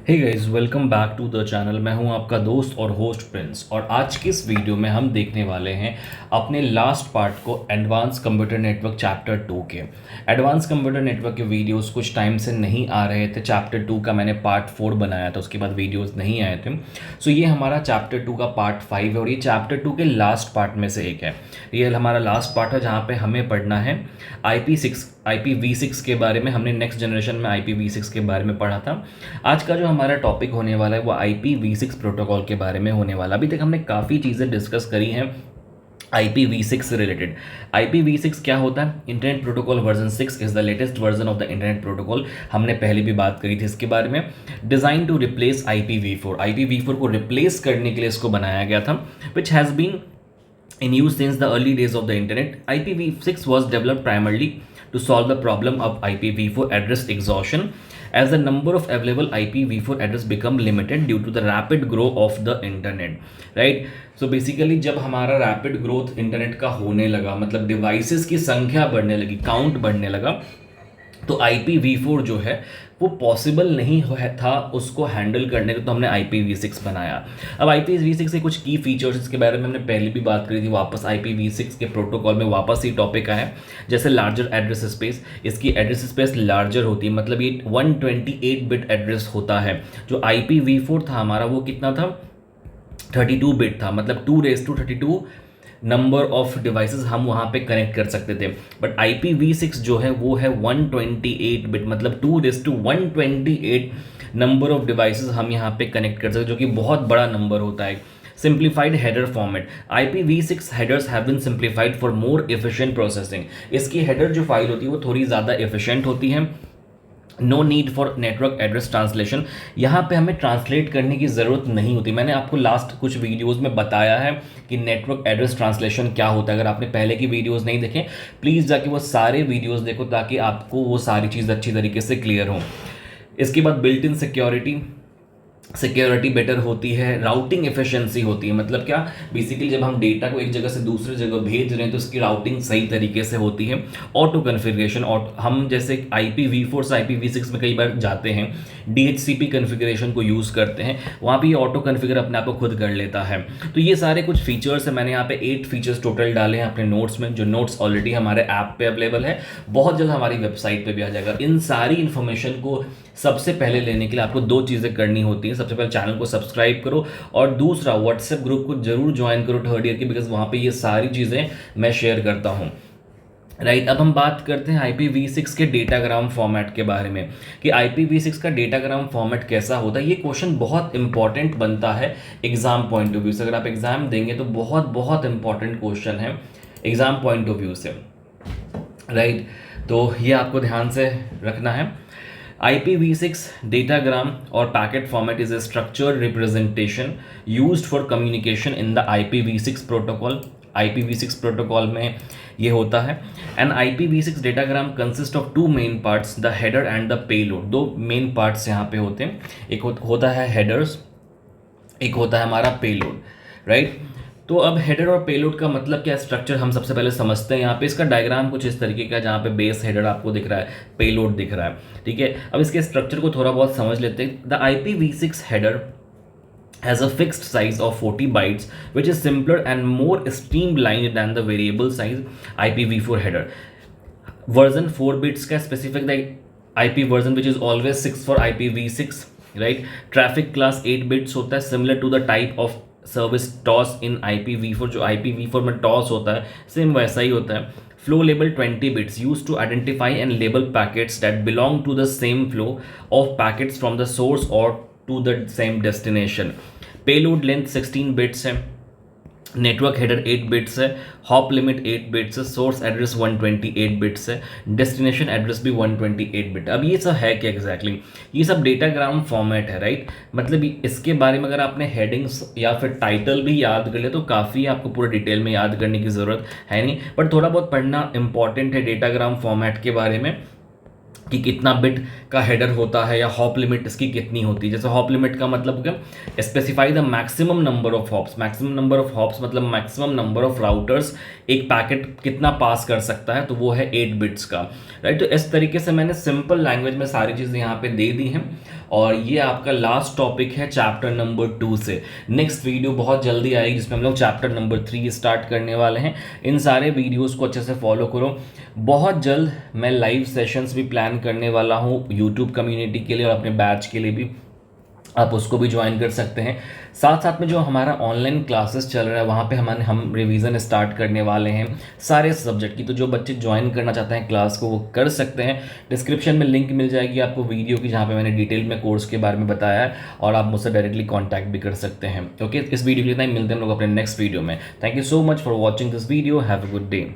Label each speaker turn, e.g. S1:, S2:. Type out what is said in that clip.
S1: Hey guys, welcome back to the channel. मैं हूं आपका दोस्त और होस्ट प्रिंस, और आज की इस वीडियो में हम देखने वाले हैं अपने लास्ट पार्ट को, एडवांस कंप्यूटर नेटवर्क चैप्टर 2 के। एडवांस कंप्यूटर नेटवर्क के वीडियोस कुछ टाइम से नहीं आ रहे थे। चैप्टर 2 का मैंने पार्ट 4 बनाया था, उसके बाद वीडियोस नहीं आए थे। सो ये हमारा चैप्टर 2 का पार्ट 5 है, और ये चैप्टर 2 के लास्ट पार्ट में से एक है। ये हमारा लास्ट पार्ट है जहाँ पे हमें पढ़ना है IPv6 के बारे में। हमने नेक्स्ट जनरेशन में IPv6 के बारे में पढ़ा था। आज का जो हमारा टॉपिक होने वाला है वो IPv6 प्रोटोकॉल के बारे में होने वाला। अभी तक हमने काफ़ी चीज़ें डिस्कस करी हैं IPv6 से रिलेटेड। IPv6 क्या होता है? Internet protocol version 6 is the latest version of the internet protocol. हमने पहले भी बात करी थी इसके बारे में। डिज़ाइन टू रिप्लेस IPv4 को रिप्लेस करने के लिए इसको बनाया गया था, which has been in use since the early days of the internet. IPv6 was developed primarily to solve the problem of IPv4 address exhaustion, as the number of available IPv4 address become limited due to the rapid growth of the internet. Right? So basically जब हमारा rapid growth internet का होने लगा, मतलब devices की संख्या बढ़ने लगी, काउंट बढ़ने लगा, तो IPv4 जो है वो पॉसिबल नहीं था उसको हैंडल करने को, तो हमने IPv6 बनाया। अब IPv6 के कुछ की फीचर्स, इसके बारे में हमने पहले भी बात करी थी। वापस IPv6 के प्रोटोकॉल में वापस ही टॉपिक आया। जैसे लार्जर एड्रेस स्पेस, इसकी एड्रेस स्पेस लार्जर होती है, मतलब ये 128 बिट एड्रेस होता है। जो IPv4 था हमारा वो कितना था? 32 बिट था, मतलब 2 raised to 32 number of devices हम वहाँ पे कनेक्ट कर सकते थे। बट IPv6 जो है वो है 128 बिट, मतलब 2 raised to 128 number of devices हम यहाँ पे कनेक्ट कर सकते, जो कि बहुत बड़ा नंबर होता है। Simplified header format, IPv6 headers have been simplified for more efficient processing. इसकी हेडर जो फाइल होती है वो थोड़ी ज़्यादा एफिशिएंट होती है। No need for network address translation, यहाँ पे हमें ट्रांसलेट करने की ज़रूरत नहीं होती। मैंने आपको लास्ट कुछ वीडियोस में बताया है कि नेटवर्क एड्रेस ट्रांसलेशन क्या होता है। अगर आपने पहले की वीडियोस नहीं देखे, प्लीज़ जाके वो सारे वीडियोस देखो, ताकि आपको वो सारी चीज़ अच्छी तरीके से क्लियर हो। इसके बाद बिल्ट इन सिक्योरिटी बेटर होती है। राउटिंग एफिशिएंसी होती है, मतलब क्या? बेसिकली जब हम डेटा को एक जगह से दूसरी जगह भेज रहे हैं तो उसकी राउटिंग सही तरीके से होती है। ऑटो कन्फिग्रेशन, और हम जैसे IPv4 से IPv6 में कई बार जाते हैं, DHCP कन्फिग्रेशन को यूज़ करते हैं, वहाँ पे ये ऑटो कन्फिगर अपने आप को खुद कर लेता है। तो ये सारे कुछ फीचर्स हैं। मैंने यहाँ पे 8 फीचर्स टोटल डाले हैं अपने नोट्स में, जो नोट्स ऑलरेडी हमारे ऐप पे अवेलेबल है, बहुत जल्द हमारी वेबसाइट पे भी आ जाएगा। इन सारी इन्फॉर्मेशन को सबसे पहले लेने के लिए आपको 2 चीज़ें करनी होती हैं। सबसे पहले चैनल को सब्सक्राइब करो, और दूसरा व्हाट्सएप ग्रुप को जरूर ज्वाइन करो थर्ड ईयर की, बिकॉज वहाँ पे ये सारी चीज़ें मैं शेयर करता हूँ। राइट, अब हम बात करते हैं IPv6 के डेटाग्राम फॉर्मेट के बारे में, कि IPv6 का डेटाग्राम फॉर्मेट कैसा होता है। ये क्वेश्चन बहुत इंपॉर्टेंट बनता है एग्जाम पॉइंट ऑफ व्यू से। अगर आप एग्जाम देंगे तो बहुत बहुत इंपॉर्टेंट क्वेश्चन है एग्जाम पॉइंट ऑफ व्यू से। राइट, तो ये आपको ध्यान से रखना है। IPv6 डेटाग्राम और packet format is a structured representation used for communication in the IPv6 protocol. IPv6 protocol में ये होता है। And IPv6 datagram consist of 2 main parts, the header and the payload. 2 main parts यहाँ पे होते हैं, एक होता है हेडर्स, एक होता है हमारा पेलोड। राइट, तो अब हेडर और पेलोड का मतलब क्या, स्ट्रक्चर हम सबसे पहले समझते हैं। यहाँ पे इसका डायग्राम कुछ इस तरीके का, जहाँ पे बेस हेडर आपको दिख रहा है, पेलोड दिख रहा है। ठीक है, अब इसके स्ट्रक्चर को थोड़ा बहुत समझ लेते हैं। The IPv6 header has a fixed size of 40 bytes, which is simpler and more streamlined than the variable size IPv4 header. Version 4 bits का specific the IP version which is always 6 for IPv6. Right, traffic class 8 bits होता है, similar to the type of service toss in IPv4। जो IPv4 में toss होता है same वैसा ही होता है। Flow label 20 bits use to identify and label packets that belong to the same flow of packets from the source और to the same destination. Payload length 16 bits है, नेटवर्क हेडर 8 बिट्स है, hop limit 8 bits है, source address 128 bits है, destination address भी 128 bit. अब ये सब है क्या एग्जैक्टली? ये सब डेटाग्राम फॉर्मेट है। राइट, मतलब इसके बारे में अगर आपने हेडिंग्स या फिर टाइटल भी याद कर ले तो काफ़ी आपको पूरे डिटेल में याद करने की ज़रूरत है नहीं, बट थोड़ा बहुत पढ़ना इंपॉर्टेंट है डेटाग्राम फॉर्मेट के बारे में, कि कितना बिट का हेडर होता है, या हॉप लिमिट इसकी कितनी होती है। जैसे हॉप लिमिट का मतलब क्या, specify the maximum number of hops. Maximum number of hops मतलब मैक्सिमम नंबर ऑफ राउटर्स एक पैकेट कितना पास कर सकता है, तो वो है 8 बिट्स का। राइट, तो इस तरीके से मैंने सिंपल लैंग्वेज में सारी चीज़ें यहाँ पे दे दी हैं। और ये आपका लास्ट टॉपिक है चैप्टर नंबर 2 से। नेक्स्ट वीडियो बहुत जल्दी आएगी जिसमें हम लोग चैप्टर नंबर 3 स्टार्ट करने वाले हैं। इन सारे वीडियोस को अच्छे से फॉलो करो। बहुत जल्द मैं लाइव सेशंस भी प्लान करने वाला हूँ यूट्यूब कम्युनिटी के लिए और अपने बैच के लिए भी, आप उसको भी ज्वाइन कर सकते हैं। साथ साथ में जो हमारा ऑनलाइन क्लासेस चल रहा है वहाँ पे हम रिवीजन स्टार्ट करने वाले हैं सारे सब्जेक्ट की। तो जो बच्चे ज्वाइन करना चाहते हैं क्लास को वो कर सकते हैं। डिस्क्रिप्शन में लिंक मिल जाएगी आपको वीडियो की, जहाँ पे मैंने डिटेल में कोर्स के बारे में बताया है, और आप मुझसे डायरेक्टली कॉन्टैक्ट भी कर सकते हैं। ओके, इस वीडियो के लिए इतना ही, मिलते हैं हम लोग अपने नेक्स्ट वीडियो में। Thank you so much for watching this video. Have a good day.